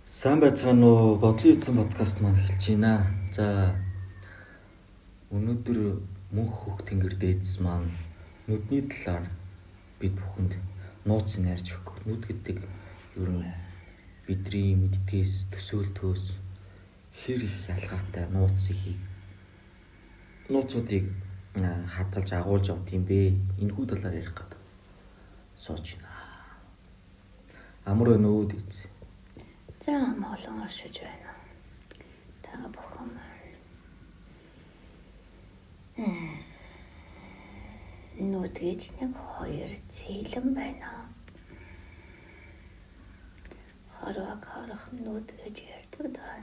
Сайн байцгаана уу? Бодлын эзэн подкаст маань эхэлж байна. За өнөөдөр мөнх хөх тэнгэр дээдс маань нүдний талаар бид бүхэнд нууцыг ярьж өгөх. Нүд гэдэг ер нь бидний мэддгээс төсөөлтөөс хэр их ялгаатай нууцуудыг хадгалж агуулж авт юм бэ? Энэхүү талаар ярих гэдэг сууж байна. Амар байна уу дээдс? За молон оршиж байна. Та бүхэн нүдгэж нэг хоёр цэлэн байна. Хараг харах нүд гэж ярьдаг даа.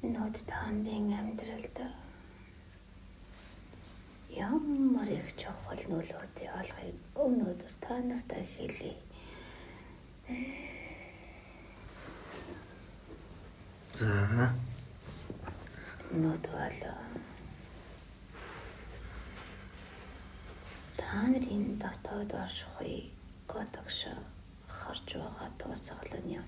Нүд таандын амьдралд ямар их чухал нөлөөтэй олохыг өнөөдөр та нартай хэлье. За Нүд бол та нарын дотоод оршихуй гадагш харж байгаа тусгалан юм.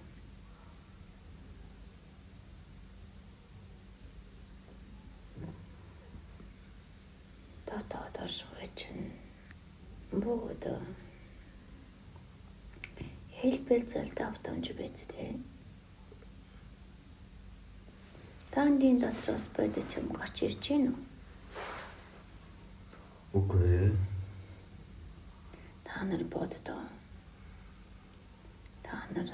Дотоод оршихуй чинь бүгд хэлбэлзэл давтамж бидтэй. Таандын дотроос бодож юм гарч ирж гин үү? үгүй. Та нар боддоо. Та нар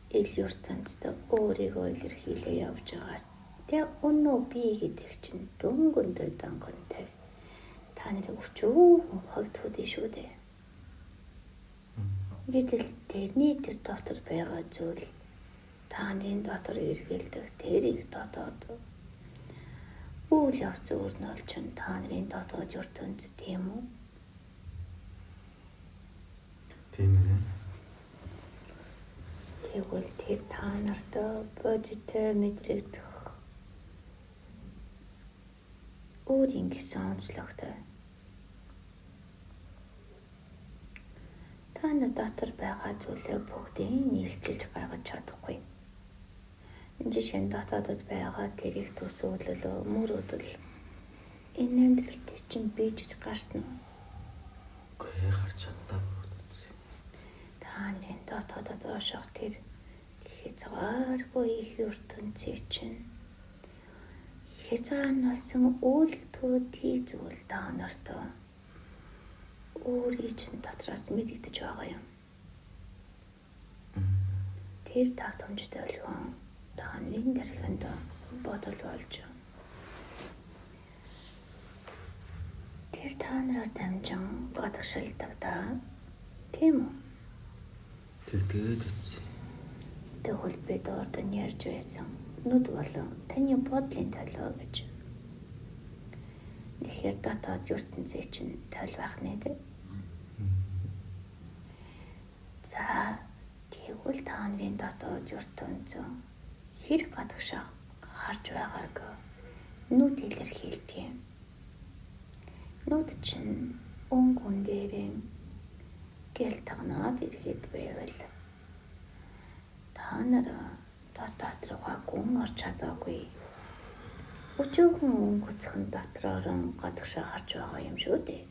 ил ертөнцид өөрийгөө илэрхийлээ явж байгаа. Тэг өнөө би гэдэг чинь дөнгөндөө дангонтэй. Та нарын өчүүхэн хувьд хөдөө шүү дээ. Гэтэл тэрний тэр дотор байгаа зүйл тааны дотор эргэлдэх тэр их дотоод үйл явц өрнөл чинь та нарын дотоод ертөнц тийм үү? Тийм ээ. Тэгвэл тэр та нарт бодиттой мэдрэгдэх өөрийн гэсэн онцлогтой. Та нар дотор байгаа зүйлээ бүгдийг нийлжиж гаргаж чадахгүй. Жишээ нь дотоодод байгаа тэр их төсөөлөл, мөрөөдөл энэ амьдралд чинь бийжиж гарсан уу? Үгүй гарч чаддаа бүрдсэн. Тааны дотоодод орших тэр хязгааргүй их ертөнцийн чинь хязгаарласан үйлдэлүүдийн зүйл та нарт өөрийн чинь дотроос мэдэгдэж байгаа юм. Тэр татамжтай болгон та нарын дархинд бодол болж тэр та нараар дамжин гадагшилдаг да. Тийм үү? Тэгээд үтсэ. Тэгвэл бид ордон ярьж байсан. Нүд болон таны бодлын төлөө гэж. Тэгэхээр дотоод ертөнцийн чинь төл байх нэ дээ. За тэгвэл та нарын дотоод ертөнц хэрэг гадагшаа харж байгааг нүд илэрхийлдэг юм. Нүд чинь өнгөн дээрээ гэл тагнаад ирэхэд байвал та нар дотоод руугаа гүн орч чадаагүй. Өчүүхэн өнгөцхөн дотроор гадагшаа харж байгаа юм шүү дээ.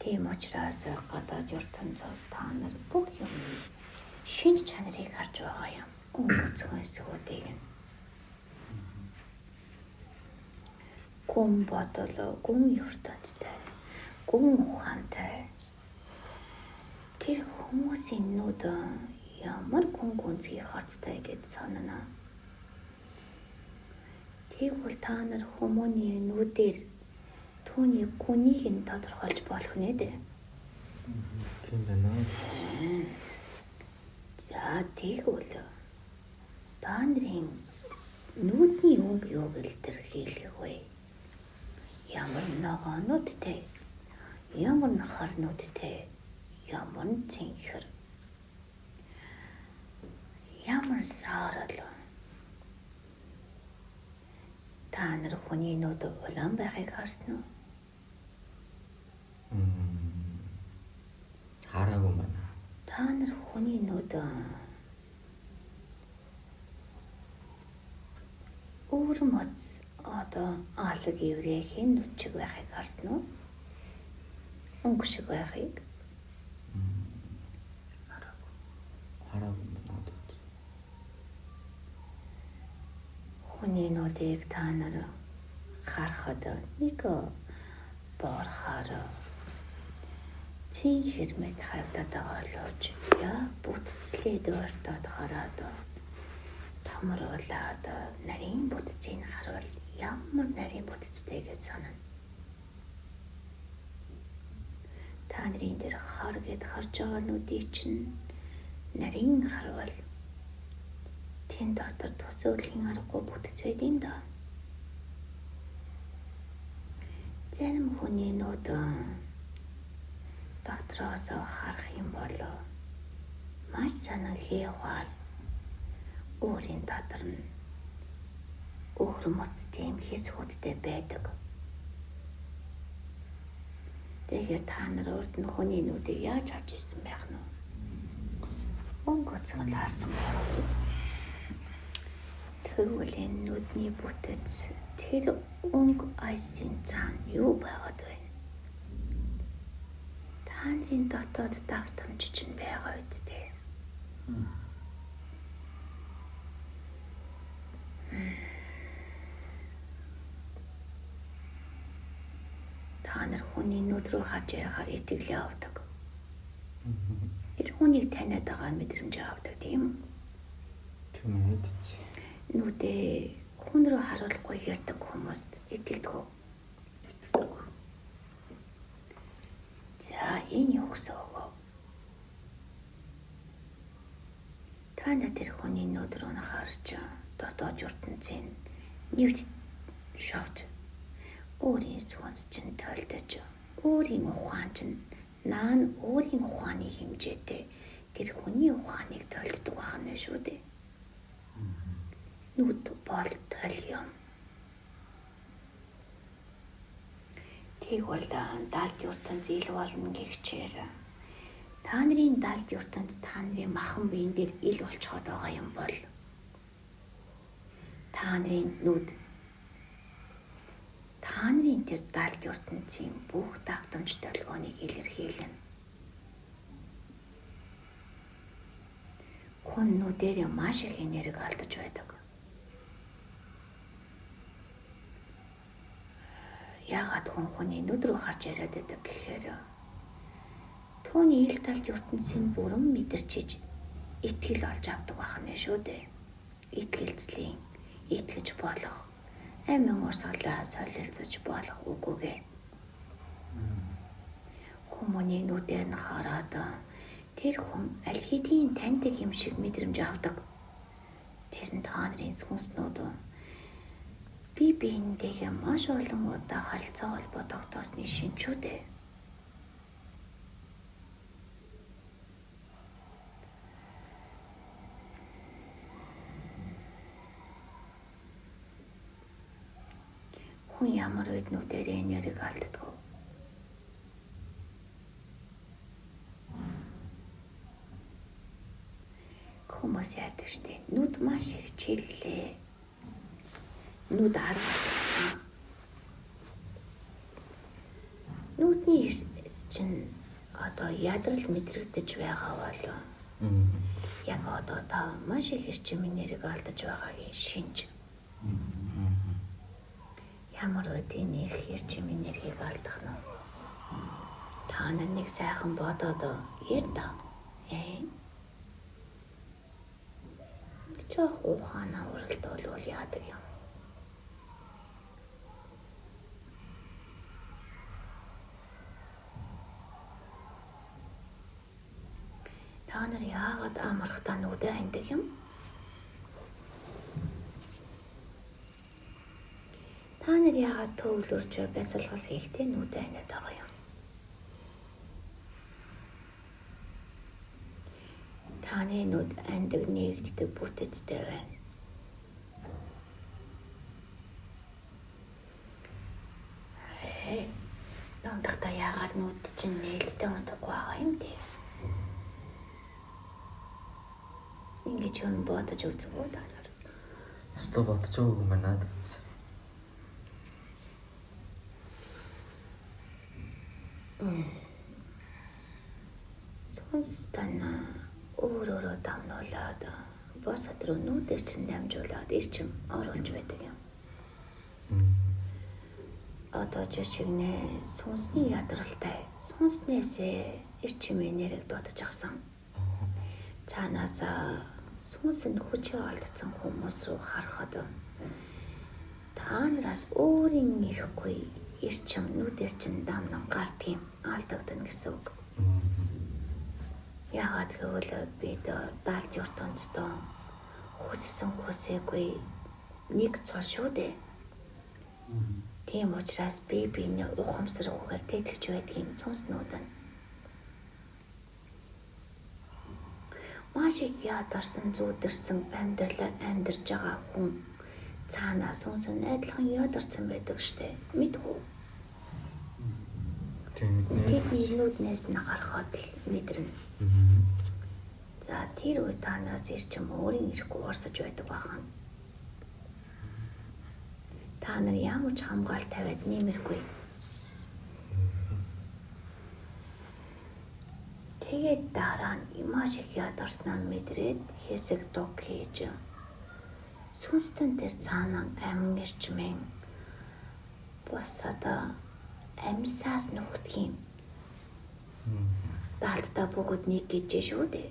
Тийм учраас гадаад ертөнцөөс та нар бүх юм шинж чанарыг харж байгаа юм. Өнгөцхөн эсгүүдийг нь. Гүн бодол, гүн ертөнцтэй, гүн ухаантай. Тэр хүмүүсийн нүд ямар гүн гүнзгий харцтай гэж санана. Тэгвэл та нар хүмүүний нүдээр түүний гүнийг нь тодорхойлж болох нэ дээ. Тийм байна. За тэгвэл та нарын нүдний өг юу илэрхийлэх вэ? Ямар ногоон нүдтэй, ямар хар нүдтэй, ямар цэнхэр, ямар саарал. Та нар хүний нүд улаан байхыг харсан уу? Хараагүй байна. Та нар Хүний нүд өөр моц одоо алаг еврейхийн нүд шиг байхыг харсан уу? Өнгө шиг байхыг. Хараагүй надад. Хүний нүдийг та нар харахад нэг боорохоор чин хэрмэт харагдаад байгаа боловч яг бүтцлээ дууртаад хараад томруулаад нарийн бүтцийг харуул ямар нарийн бүтцтэй гэж санана. Та нарын дээр хар гэд харж байгаа нүдийг чинь нарийн харуул тэн дотор төсөөлхийн аргагүй бүтц байдیں۔ Да. Зарим хүний нүд дотроос харах юм бол маш санаагаар өөрийн дотор нь өөр моц тийм хэсгүүдтэй байдаг. Тэгэхээр та нар урд нь хүний нүдийг яаж авч ирсэн байх нь вэ? Өнгө цогцол харсан байх үү? Тэгвэл энэ нүдний бүтэц тэр өнгө айсын цаана юу байгаад байна? Та нарын дотоод давтамж чинь байгаа үстэй. Та нар хүний нүд рүү харж яхаар итгэлээ авдаг. Тэр хүнийг таниад байгаа мэдрэмж авдаг тийм үү? Тийм үү дээ. Нүдээ хүн рүү харуулахгүй ярьдаг хүмүүст итгэдэг үү? Итгэдэг. За энэ юу гэсэн үг вэ? Та нар тэр хүний нүд рүү харж дотоод ертөнцийн нэвт шавж өөрийн сүнс чинь тойлдож өөрийн ухаан чинь наан өөрийн ухааны хэмжээтэй тэр хүний ухааныг тойлдог байна шүү дээ. Нүд бол тойл юм. Тэгвэл далд ертөнц ил болно гихчээр та нарын далд ертөнц та нарын махан биен дээр ил болчиход байгаа юм бол та нарын нүд та нарын тэр далд ертөнцийн бүх давтамж толгойныг илэрхийлнэ. Хүн нүдээр маш их энерги алдаж байдаг. Яагаад хүний нүд рүү харж яриад байдаг гэхээр түүний ил талд ертөнцийн бүрэн мэдэрчиж итгэл олж авдаг байна шүү дээ. Итгэлцлийн итгэж болох амин урсгалаа солилцож болох үгүйгээ. Хүмүүний нүдээр нь хараад тэр хүн аль хэдийн таньдаг юм шиг мэдрэмж авдаг. Тэр нь та нарын сүнснүүд бие биентэйгээ маш олон удаа харилцаа холбоо тогтоосны шинжүү дээ. Хүн ямар үед нүдээр энерги алддаг вэ? Хүмүүс ярьдаг штеп. Нүд маш их чиллээ. Нүд арга. Нүдний чинь одоо ядрал мэдрэгдэж байгаа бол яг одоо та маш их эрчим энерги алдаж байгаагийн шинж. Ямар үдийн их эрчим энергийг алдах нь. Та нар нэг сайхан бодоод ярьдаа. Чөх ухаанаа уралдвал яадаг юм. Та нар яагаад амархтаа нүдэ хандаг юм? Та нар яагаад төвлөрч бясалгал хийхдээ нүдэ ханаад байгаа юм? Таны нүд андаг нэгддэг бүтэцтэй байна. Номдохта яагаад нүд чинь нээлттэй унтахгүй байгаа юм те? ингэж юу бодож үзэх үү та нар? Өстө бодож байгаа юм байна гэж. Сонстана өөрөөрөө дамнуулаад босод руу нүдээр чинь дамжуулаад ирчим оруулж байдаг юм. Одоо жишээ нь сүнсний ядралтай сүнснээсээ ирчимээ нэрийг дутаж авсан. Цаанаасаа сүнсэнд хүчээ алдсан хүмүүс рүү харахад та нараас өөрийн ирэхгүй ирчим нүдээр чинь дамнан гардгийн алдагдана гэсэн үг. Яагаад гэвэл бид далд ертөнцийн хүссэн хүсээгүй нэг цол шүү дээ. Тийм учраас би биний ухамсаргүйгээр тэтгэж байдгийн сүнснүүд нь маш их ядарсан зүудэрсэн амьдралаар амьдарж байгаа хүн цаанаа сүнс нь адилхан ядарсан байдаг штэ. Мэдгүй. Тэдний нүднээс нь гарахад л мэдэрнэ. За тэр үе та нараас ирчим өөрийн ирэхгүй урсаж байдаг бахан. Та нар ямар ч хамгаалт тавиад нэмэргүй. Тэгээд дараа нь маш их ядарснаа мэдрээд хэсэг дуг хийж сүнстэн дээр цаанаа амин ирчмэн босоод амьсаас нүхтгийн даалтаа бүгд нэг гэж шүү дээ.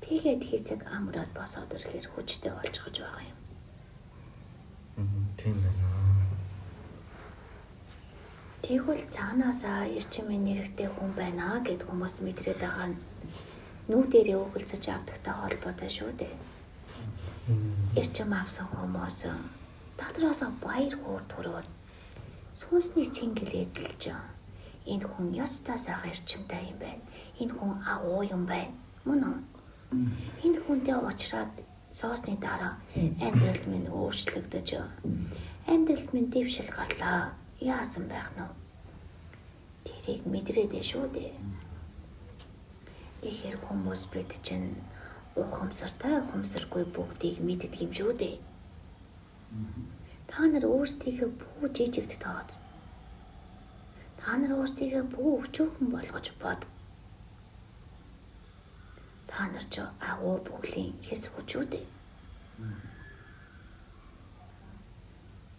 Тэгээд хэсэг амраад босоод ирэхээр хүчтэй болчихж байгаа юм. Тийм байна. Тэгвэл цаанаасаа ирчимийн нэрэгтэй хүн байна гэд хүмүүс мэдрээд байгаа нь нүүдэрээ өгөлцөж авдагтай холбоотой шүү дээ. Ирчим авсан хүмүүс дотроосоо баяр хөөр төрөөд сүнсний цэнгэл эдэлж энэ хүн ястаа сайхан ирчимтэй юм байна. Энэ хүн агуу юм байна. Мөн үү? Энэ хүнтэй уулзраад соосны дараа амьдрал минь өөрчлөгдөж амьдралд минь дэвшил гарлаа. Яасан байх нь? Тэрийг мэдрээдээ шүү дээ. Тэгэхээр хүмүүс бид чинь ухамсартай ухамсаргүй бүгдийг мэддэг юм шүү дээ. Та нар өөрсдийгөө бүх жижигт тооц. Та нар өөрсдийгөө бүх өчүүхэн болгож бод. Та нар ч агуу бүхлийн хэсэг үү дээ.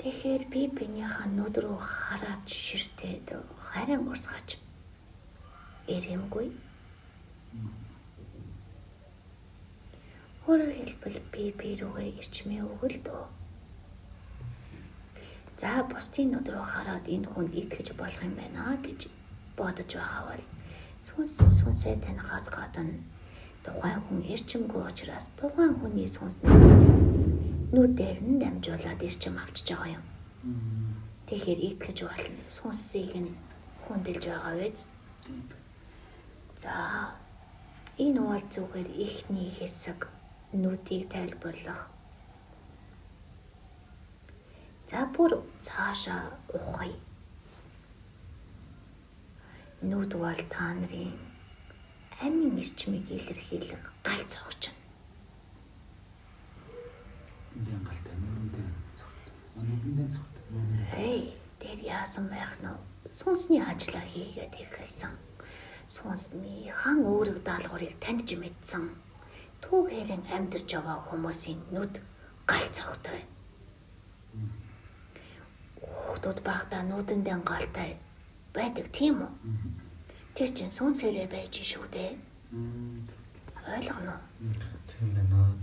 Тэгэхээр би бинийхээ нүд рүү хараад ширтээд харин урсгаач. Ирэмгүй. Өөрөөр хэлбэл би рүүгээ ирчмээ өгөлдөө. За бусдын нүд рүү хараад энэ хүнд итгэж болох юм байна гэж бодож байгаа бол сүнсээ танихаас гадна тухайн хүн ирчимгүй учраас тухайн хүний сүнснээс нүдээр нь дамжуулаад ирчим авчиж байгаа юм. Тэгэхээр итгэж болно. Сүнсийг нь хүндэлж байгаа биз? За энэ бол зүгээр ихний хэсэг нүдийг тайлбарлах. За бүр цаашаа ухая. Нүд бол та нарын амин ирчмийг илэрхийлэх галц огч. Эй, тэр яасан байх нь сүнсний ажлаа хийгээд ихэлсэн. Сүнсний хан өөрөг даалгаврыг таньж мэдсэн. Түүгээрэн амьдарч байгаа хүмүүсийн нүд галц огтой. Хүүхдүүд багтаа нүдэндээ галтай байдаг тийм үү? Тэр чинь сүнсээрээ байж шүү дээ. Ойлгоно уу? Тийм байна.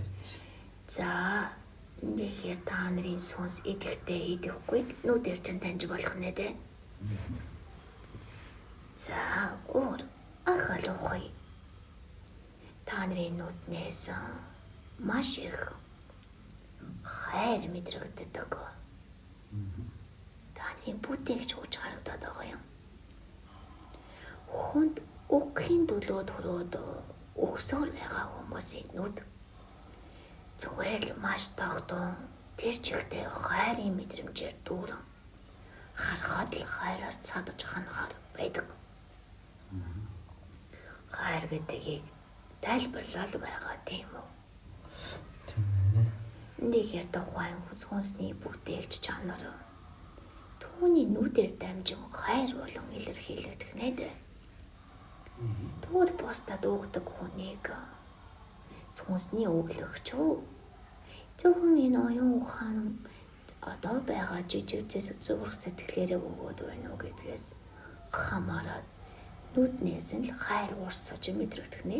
За тэгэхээр та нарын сүнс идэхтэй идэхгүй нүдээр чинь таньж болох нэ дээ. За өөр ахал ухай. Та нарын нүднээс маш их хайр мэдрэгддэг. Таны бүтээгч хүч харагдаад байгаа юм. Хүнд өгөхийн төлөө төрөөд өгсөөр байгаа хүмүүсийн нүд зүгээр л маш тогтун тэр чигтээ хайрын мэдрэмжээр дүүрэн харахад л хайраар цадаж ханахаар байдаг. Хайр гэдгийг тайлбарлал байгаа тийм үү? Тийм ээ. Эндийгээр тухайн хүнсний бүтээгч чанар түүний нүдээр дамжин хайр болон илэрхийлэгдэх нэ. Тэгвэл бусдад өгдөг хүнийг сүнсний өглөгч үү? Зөвхөн энэ оюун ухаан одоо байгаа жижиг зүрх сэтгэлээрээ өгөөд байна уу гэдгээс хамаарат нүднээс нь л хайр урсаж мэдрэгдэх нэ.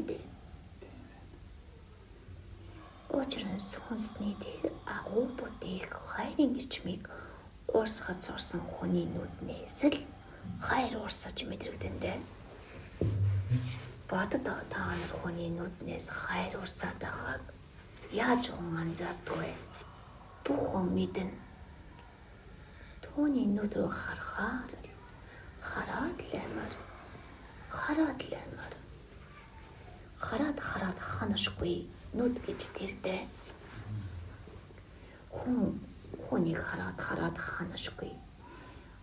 Учир нь сүнсний тэр агуу бүтээх хайрын ичмийг урсгаж сурсан хүний нүднээс л хайр урсаж мэдрэгдэндэ. Бодод та нар хүний нүднээс хайр урсаад байгааг яаж хүн анзаардаг вэ? Бүх хүн мэднэ. Түүний нүд рүү харахаар л хараад ханашгүй нүд гэж тэрдэ. Хүнийг хараад ханашгүй.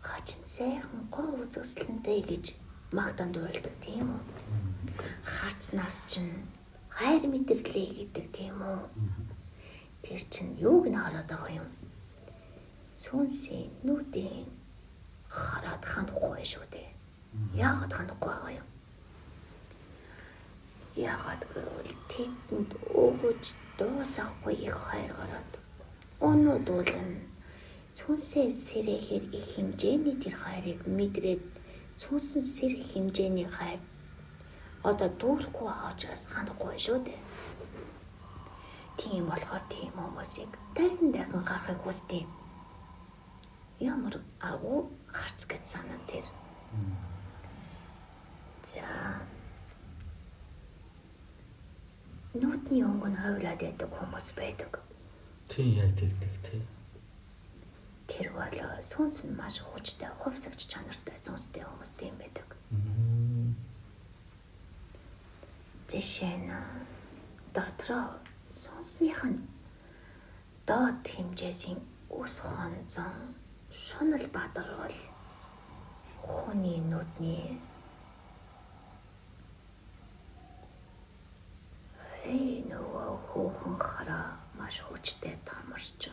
Хачин сайхан гоо үзэсгэлэнтэй гэж магтанд уйлдаг тийм үү? Харцнаас чинь хайр мэдэрлээ гэдэг тийм үү? Тэр чинь юуг нь хараад байгаа юм? Сүнсийн нүдийн хараад ханахгүй шүү дээ. Яагаад ханахгүй байгаа юм? Яагаад гэвэл тэдэнд өгөж дуусахгүй их хайр гараад өнөөд үлэн сүнсээс сэрэхээр их хэмжээний тэр хайрыг мэдрээд сүнсэн сэрэх хэмжээний хайр одоо дүүрэхгүй байгаа учраас ханахгүй шүү дээ. Тийм болохоор тийм хүмүүсийг дахин гарахыг хүсдэг. Ямар агуу харц гэж санаа тэр. За нүдний өнгө нь ховлаад байдаг хүмүүс байдаг. Тийм яг тэгдэг тий. Тэр бол сүнс нь маш хүчтэй, хувьсагч чанартай сүнстэй хүмүүс тийм байдаг. Жишээ нь дотроо сүнсийнх нь доод хэмжээсийн ус хонзон шунал бадар бол хүний нүдний нөгөө хүүхэн хараа маш хүчтэй тамарч.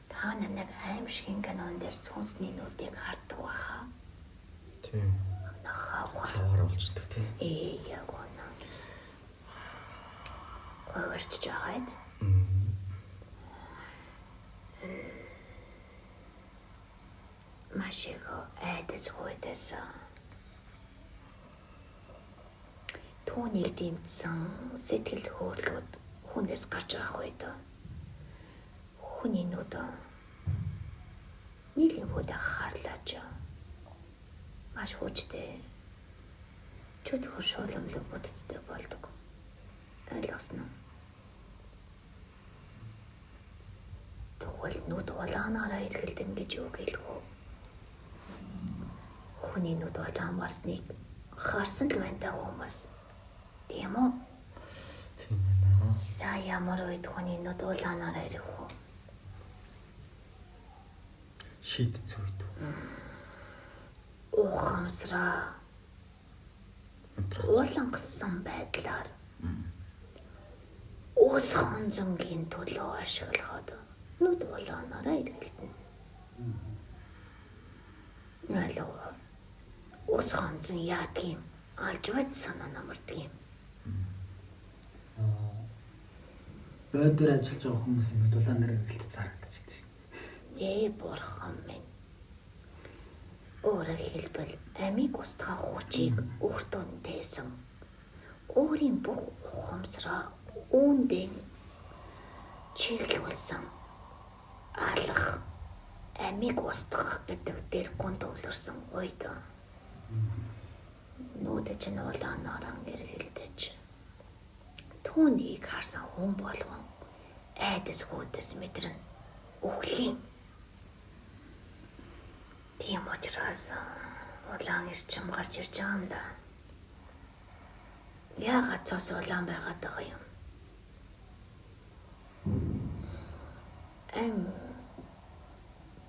Та нэг аимшигын канон дээр сүнсний нүдийг хардаг баха. Тийм. Хавар болчдөг тий. Яг үнэ. Өөрчж байгаад. Маш их айдас хойдас. Түүнийг дэмжсэн сэтгэл хөдлөлт хүнээс гарч байгаа үед хүний нүд нийлэн хөдөө харлаач. Маш хүчтэй чөтгөр шууламлаг бүтцтэй болдог. Ойлгосноо. Тэгвэл нүд улаанаараа эргэлдэн гэж юу гэлэх вэ? Хүний нүд улаан болсныг харсан л байна да хүмүүс. Тийм үү? Тийм ээ. За ямар үед хүний нүд улаанаараа ирэх вэ? Шийдц үед. Ухамсараа уулангасан байдлаар ус хонзонгийн төлөө ашиглахад нүд улаанаараа эргэлдэнэ. Ялгаа ус хонзон яадгийн алж бац санаа намардгийн. Бөөдөр ажиллаж байгаа хүмүүсийн нүд улаанаар эргэлдэж зарагдчихдаг шин. Бурхан минь. Өөрөөр хэлбэл амийг устгах хүчийг өөртөө тээсэн. Өөрийн бүх ухамсараа үүндээ чиглүүлсэн. Алах амийг устгах гэдэг дээр гүн төвлөрсөн үед нүд чинь улаанаар эргэлдэж түүнийг харсан хүн болгон айдас хүйдэс мэдрэн үхлийн. Тийм учраас улаан эрчим гарч ирж байгаа юм да. Яагаад цус улаан байгаад байгаа юм?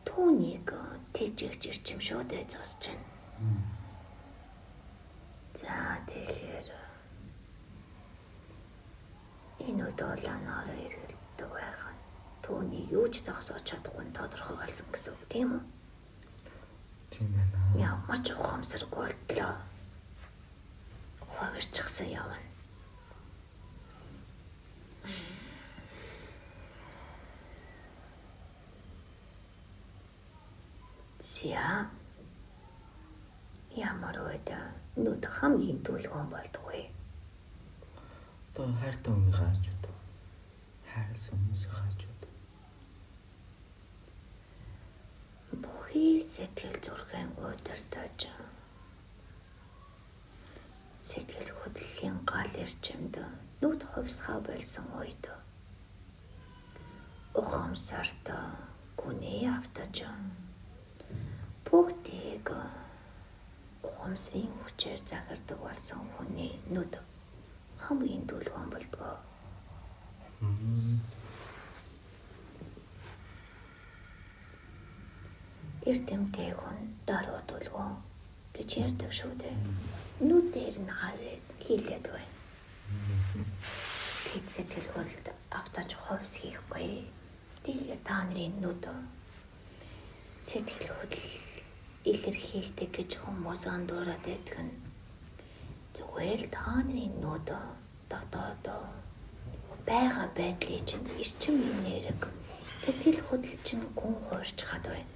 Түүнийг тэжигч ирчим шүү дээ цус чинь. За тэгэхээр энэ удаалаанаар эргэлддэг байх нь түүний юу ч зогсоож чадахгүй нь тодорхой болсон гэсэн үг тийм үү? Тийм байна. Ямар ч ухамсаргүй болтлоо. Хувирчихсан явна. Зя. Ямар үед нүд хамгийн түлхүүн болдгоо. Одоо хайртай хүний хааж удаа. Хайрлсан хүмүүсийг хааж удаа. Бүхий сэтгэл зүрхэн удирдах. Сэтгэл хөдлөлийн гал эрчимд нүд хувьсгаа болсон үед ухамсарт гүний автаж бүгдийг ухамсарын хүчээр захирдаг болсон хүний нүд хамгийн түлхүүн болдгоо. Эрдэмтэй хүн дараа түлхүүн гэж ярьдаг шүү дээ. Нүд дээр нь хараад хийлээд байна. Тэд сэтгэл хөдлөлд автаж хувьс хийхгүй. Тэгэхээр та нарын нүд сэтгэл хөдлөл илэрхийлдэг гэж хүмүүс андуураад байдаг нь зүгээр л та нарын нүд дотоод байгаа байдлыг чинь эрчим энерги сэтгэл хөдлөл чинь гүн хуурч хад байна.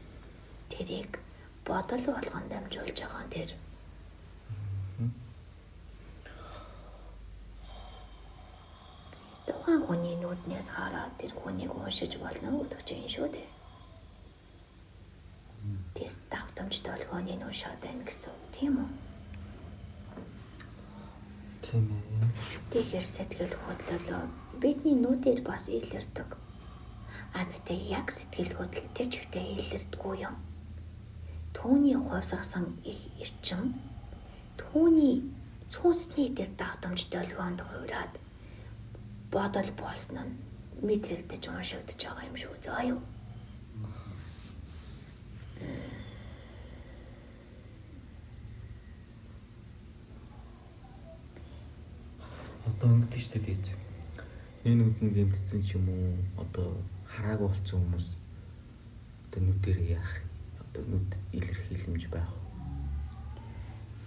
Тэрийг бодол болгон дамжуулж байгаа тэр. Тухайн хүний нүднээс хараад тэр хүнийг уншиж болно гэдэг чинь шүү дээ. Тэр давтамж толгойн уншаад байна гэсэн үг тийм үү? Тийм ээ. Тэгэхээр сэтгэл хөдлөл бидний нүдээр бас илэрдэг. Гэхдээ яг сэтгэл хөдлөл тэр чигтээ илэрдэггүй юм. Түүний хувьсгасан их эрчим түүний цүнсний тэр давтамж толгойд хувираад бодол болсон нь мэдрэгдэж уншигдэж байгаа юм шүү заа юу. Одоо ингэдэж штэ дийц. Энэ нүд нь гэмтсэн ч юм уу? Одоо хараагүй болсон хүмүүс одоо нүдэрээ яах? Одоо нүд илэрхийлэмж байх.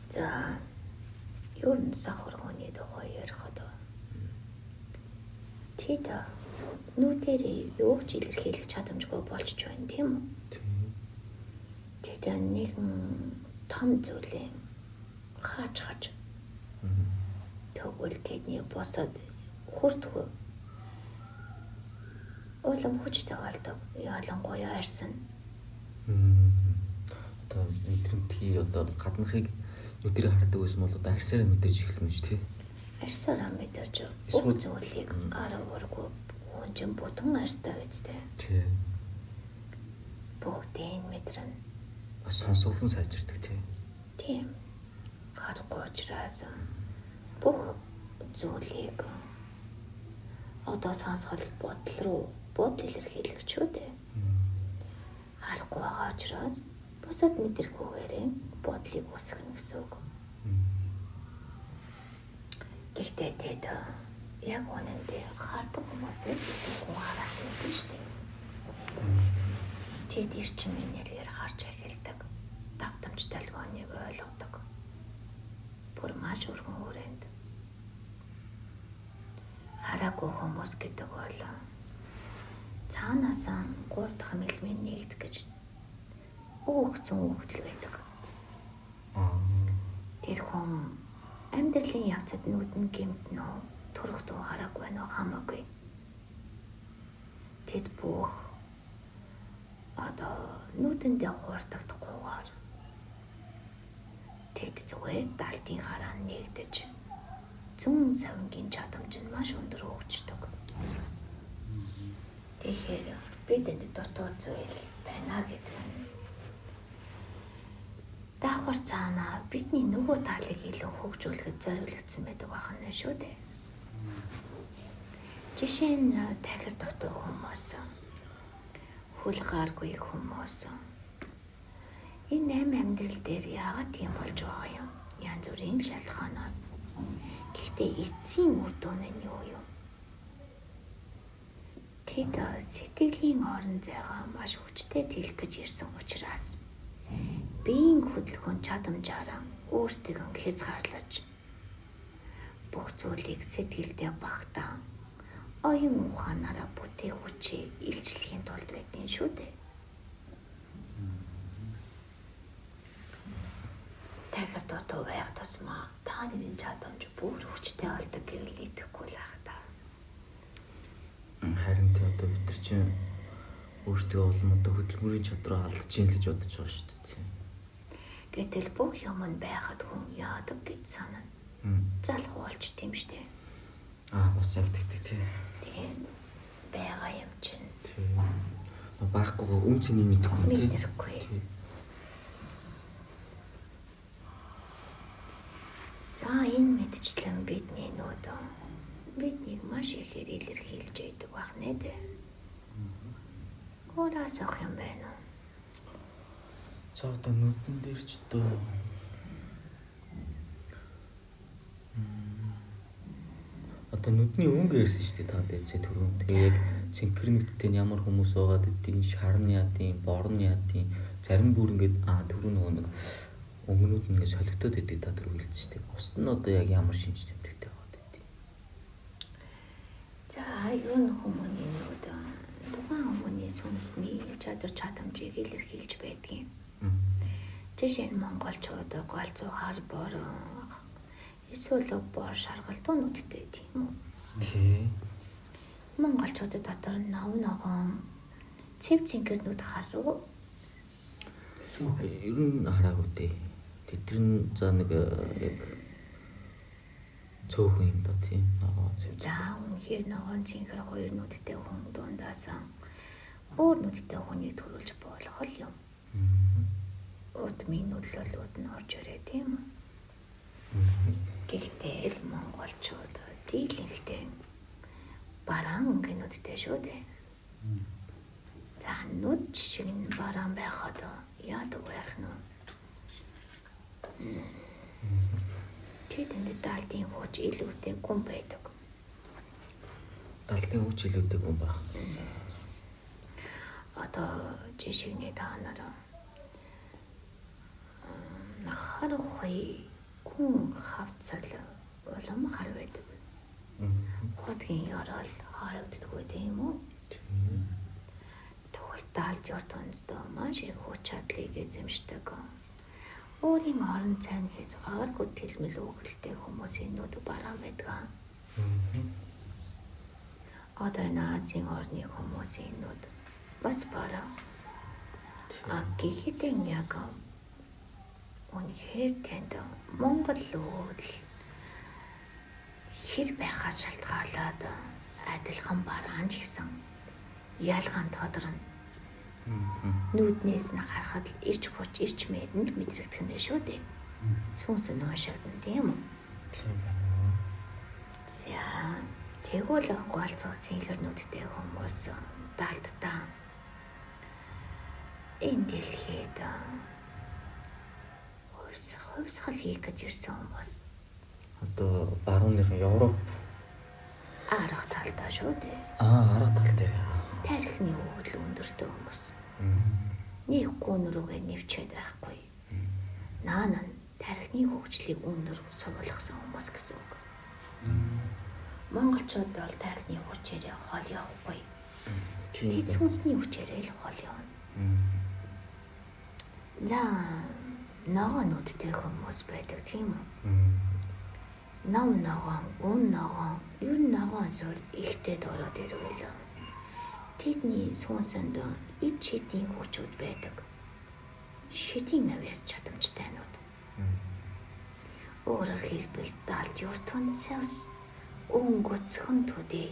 За ер нь сахар хүний тухай ярихад тэд нүдэрээ юу ч илэрхийлэх чадамжгүй болчих байна тийм үү? Тийм. Тэд нэгэн том зүйлээ хааж тэгвэл тэдний босоод хүртгөө улам хүчтэй болдог. Ялангуяа арьсан. Одоо мэдрэмтгий одоо гаднахыг нүдэрээ хардаг байсан бол одоо арьсаараа мэдээж эхэлнэ шүү тий. Арьсаараа мэдэрч бүх зүйлийг арга баргүй хүн чинь бүтэн арьстай байцтэй. Тий. Бүгдийг мэдрэн. Бас сонсголон сайжирдаг тий. Тийм. Харахгүй учраас бүх зүйлийг одоо сонсгол бодол руу бодол илэрхийлэх ч үү дээ. Харахгүй байгаа учраас бусад мэдэрхүүгээрээ бодлыг үсгэнэ гэсэн үг. Гэхдээ тэд яг үнэндээ хардаг хүмүүсээс хүн хараад байдаг шүү дээ. Тэд эрчим энергээр харж эхэлдэг. Давтамж толгойныг ойлгодог. Бүр маш өргөн хүрээнд. Хараагүй хүмүүс гэдэг бол цаанаасаа 3 дахь мэлмийн нэгт гэж өгсөн үгдэл байдаг. Тэр хүн амьдралын явцад нүдэн гэмтэн үү төрөхтөө хараагүй байна уу хамаагүй. Тэд бүх одоо нүдэндээ хуурдагдахгүйгээр тэд зүгээр далтын хараа нэгдэж зүүн савингийн чадамж нь маш өндөр хөгждөг. Тэгэхээр бидэнд дутуу зүйл байна гэдэг нь давхар цаана бидний нөгөө талыг илүү хөгжүүлэхэд зориулагдсан байдаг байна шүү дээ. Жишээ нь тахир дутуу хүмүүс, хөл гааргүй хүмүүс. Энэ 8 амьдрал дээр яагаад тийм болж байгаа юм? Янз бүрийн шалтгаанаас Гэхдээ эцсийн үр дүн нь юу юм? Тэд сэтгэлийн орон зайгаа маш хүчтэй тэлэх гэж ирсэн учраас биеийн хөдөлгөөн чадамжаараа өөртөө хязгаарлаж бүх зүйлийг сэтгэлдээ багтаа оюун ухаанаараа бүтээх хүчээ илчлэхийн тулд байдгийн шүү дээ. Тэгэхээр дотоо байх тусмаа та нарын чадамж бүр хүчтэй болдог гэвэл итгэхгүй л ах та. Харин тий одоо бид нар чинь өөртөө улам одоо хөдөлмөрийн чадвараа алдаж ийн л гэж бодож байгаа шүү дээ. Гэтэл бүх юм нь байхад хүн яадаг гэж санана. Залхуу болч тийм штэ. Бас яг тэгтэг тий. Тийм байгаа юм чинь. Тий. Баахгүйгаа үн цэнийг мэдэхгүй тий. Мэдэрхгүй. За энэ мэдчлэн бидний нүүдэн биднийг маш ихээр илэрхийлж байдаг байх нэ дээ. Гураас авах юм байна уу? За одоо нүдэн дээр ч одоо одоо нүдний өнгө ярьсан шүү дээ та дэцээ түрүүн. Тэгээ яг цэнхэр нүдтэй нь ямар хүмүүс байгаад гэдгийг шарн яадын, борн яадын, зарим бүр ингээд түрүү нөгөө нэг өнгөнүүд ингээд солигдоод идэв та түрүү хэлсэн шүү дээ. Бусд нь одоо яг ямар шинж тэмдэгтэй байгаад идэв. За ер нь хүмүүний нүүдэн тухайн хүмүүний сүнсний чадамжийг илэрхийлж байдгийн. Жишээ нь монголчууд голцоохоор борон эсвэл бор шаргалдуу нүдтэй тийм үү? Тий. Монголчуудад дотор ногоон цэв цэнгэр нүд харуу. Ер нь хараагүй дээ. Тэдэр нь за нэг яг цөөхөн юм да тийм. Ногоон цэв. За үнэхээр ногоон цэнгэр хоёр нүдтэй хүн дундаасан өөр нүдтэй хүнийг төрүүлж болох юм. Удмын нүдлөлүүд нь орж ирээ тийм үү? Гэхдээ л монголчууд дийлэнхтэй бараан өнгөнүүдтэй шүү дээ. За нүд шиг нь бараан байхад яадаг байх нь? Тэдэнд даалдын хүч илүүтэй гүн байдаг. Даалдын хүч илүүтэй гүн байх. Одоо жишээний та нараа харахгүй гүн хавцал улам хар байдаг. Хотгийн орол харагддаггүй тийм үү? Тэгвэл даалж ортондоо маш их хүч чадлыг эзэмшдэг. Өөрийн орон зайн хязгааргүй тэлмэл өгөлтэй хүмүүсийн нүд бараан байдаг. Одоо энэ Азийн орны хүмүүсийн нүд бас бараан. Гэхдээ яг үнэхээр тэнд Монгол өвөл хэр байхаас шалтгаалаад адилхан бараан ч гэсэн ялгаан тодорно. Нүднээс нь харахад л ирч буч ирч мэрэн л мэдрэгдэх нь шүү дээ. Сүнс нь уушигдана тийм үү? Тийм байна. За тэгвэл голцоо цэнхэр нүдтэй хүмүүс даалдтаа энэ дэлхийд хувьсгал хийх гэж ирсэн хүмүүс. Одоо барууныхан Европ Арга талдаа шүү дээ. арга тал дээр. Тарихны өвөл өндөртэй хүмүүс. Нэг гүн рүүгээ нэвчээд байхгүй. Наана нь тарихны хөгжлийг өндөр суулгасан хүмүүс гэсэн үг. Монголчууд бол тарихны хүчээр хол явахгүй. Тэд сүнсний хүчээр л хол явна. За ногоон нүдтэй хүмүүс байдаг тийм үү? Ном ногоон, гүн ногоон, ер нь ногоон зүйл ихтэй ороод ирвэл тэдний сүнсэнд ид шидийн хүчүүд байдаг. Шидийн навяас чадамжтай нүд. Өөрөөр хэлбэл даалж ертөнцөөс өнгөцхөн төдий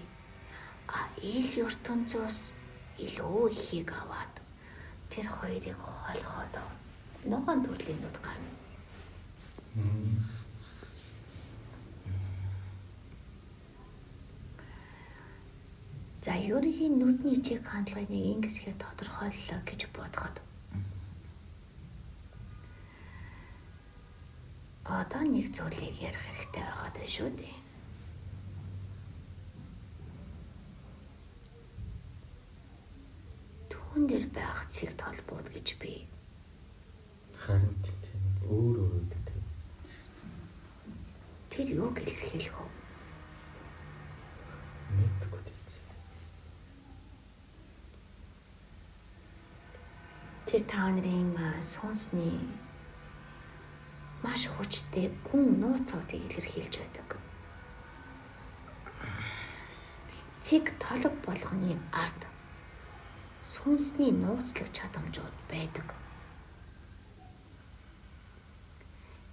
ил ертөнцөөс илүү ихийг аваад тэр хоёрыг холхоод ногоон төрлийн нүд гарна. За ерөнхийн нүдний чиг хандлагыг ингэсгээр тодорхойллоо гэж бодоход одоо нэг зүйлийг ярих хэрэгтэй байгаад шүү дээ. Түүн дээр байх цэг толбууд гэж би Харин тийм өөр үүдтэй. тэр юуг илэрхийлэх вэ? Мэдгүй дээ. Тэр та нарын сонсны маш хүчтэй гүн нууцуудыг илэрхийлж байдаг. Цэг толб болгоны ард сүнсний нууцлах чадамжууд байдаг.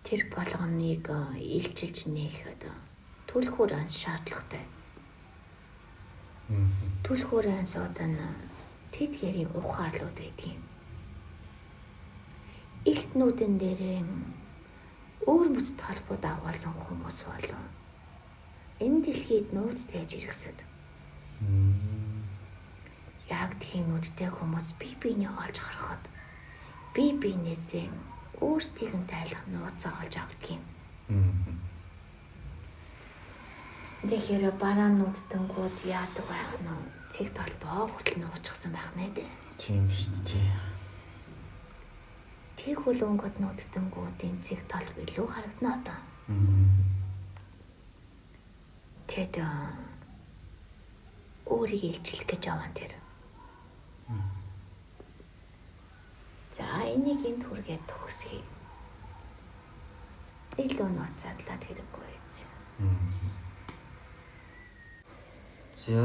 Тэр болгоныг илчилж нээхэд түлхүүр анс шаардлагатай. Түлхүүр ансууд нь тэд гэрийн ухаарлууд байдгийг. Илтнүүдэн дээрээ өөр мэс толбууд агуулсан хүмүүс болов. Энэ дэлхийд нууц тээж иргэсэд. Яг тийм үдтэй хүмүүс бие биенээ олж харахад бие биенээсээ өөрсдийг нь тайлах нууцаа олж авдаг юм. Тэгэхээр бараанууд тэнгууд яадаг байх нь цэг толбоо хүртэл нууцсан байх нэ дээ. Тийм шүү дээ. Тэг хөл өнгөд нүдтэнгүүдийн цэг толб илүү харагдана одоо. Тэд өөрийг илчлэх гэж яваа тэр. За энийг энд хүргээд төгсгий. Илүү нууцаадлаад хэрэггүй байж. За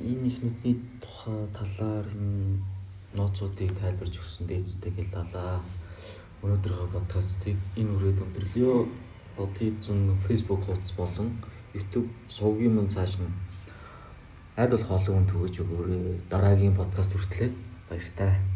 энэ их нүдний тухай талаар энэ нууцуудыг тайлбарж өгсөн дээдстэй хэллаа. Өнөөдрийнхөө подкастыг энэ үрээд өндөрлөё. Бодхийцэн Facebook хуудас болон YouTube сувгийн мөн цааш нь аль болох олон хүн төгөөж өгөөрэй. Дараагийн подкаст хүртлээр баяртай.